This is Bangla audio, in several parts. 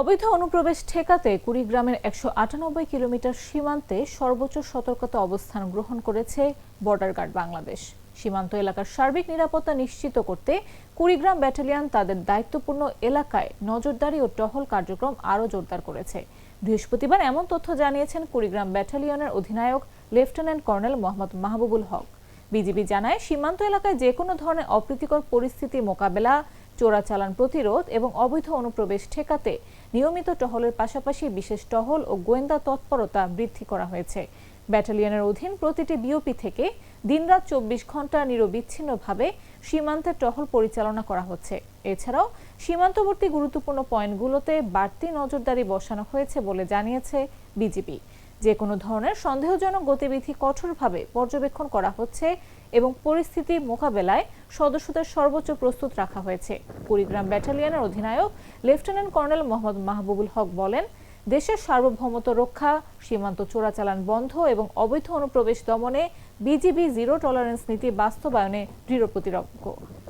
অবৈধ অনুপ্রবেশ ঠেকাতে কুড়িগ্রামের ১৯৮ কিলোমিটার সীমান্তে সর্বোচ্চ সতর্কতা অবস্থান গ্রহণ করেছে বর্ডার গার্ড বাংলাদেশ। সীমান্ত এলাকার সার্বিক নিরাপত্তা নিশ্চিত করতে কুড়িগ্রাম ব্যাটালিয়ন তাদের দায়িত্বপূর্ণ এলাকায় নজরদারি ও টহল কার্যক্রম আরও জোরদার করেছে। বৃহস্পতিবার এমন তথ্য জানিয়েছেন কুড়িগ্রাম ব্যাটালিয়নের অধিনায়ক লেফটেন্যান্ট কর্নেল মোহাম্মদ মাহবুবুল হক। বিজিবি জানায়, সীমান্ত এলাকায় যে কোনো ধরনের অপ্রীতিকর পরিস্থিতি মোকাবেলা, চোরাচালান প্রতিরোধ এবং অবৈধ অনুপ্রবেশ ঠেকাতে নিয়মিত টহলের পাশাপাশি বিশেষ টহল ও গোয়েন্দা তৎপরতা বৃদ্ধি করা হয়েছে। ব্যাটালিয়নের অধীন প্রতিটি বিওপি থেকে দিনরাত ২৪ ঘন্টা নিরবিচ্ছিন্নভাবে সীমান্তে টহল পরিচালনা করা হচ্ছে। এছাড়াও সীমান্তবর্তী গুরুত্বপূর্ণ পয়েন্টগুলোতে বাড়তি নজরদারি বসানো হয়েছে বলে জানিয়েছে বিজিবি। যে কোনো ধরনের সন্দেহজনক গতিবিধি কঠোরভাবে পর্যবেক্ষণ করা হচ্ছে এবং পরিস্থিতি মোকাবেলায় সদস্যদের সর্বোচ্চ প্রস্তুত রাখা হয়েছে। কুড়িগ্রাম ব্যাটালিয়নের অধিনায়ক লেফটেন্যান্ট কর্নেল মোহাম্মদ মাহবুবুল হক বলেন, দেশের সার্বভৌমত্ব রক্ষা, সীমান্ত চোরাচালান বন্ধ এবং অবৈধ অনুপ্রবেশ দমনে বিজিবি জিরো টলারেন্স নীতি বাস্তবায়নে দৃঢ় প্রতিজ্ঞ।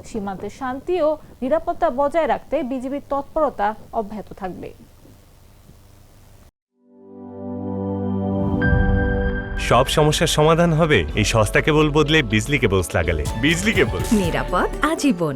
সীমান্তে শান্তি ও নিরাপত্তা বজায় রাখতে বিজিবির তৎপরতা অব্যাহত থাকবে। সব সমস্যার সমাধান হবে এই সস্তা কেবল বদলে বিজলি কেবলস লাগালে। বিজলি কেবল, নিরাপদ আজীবন।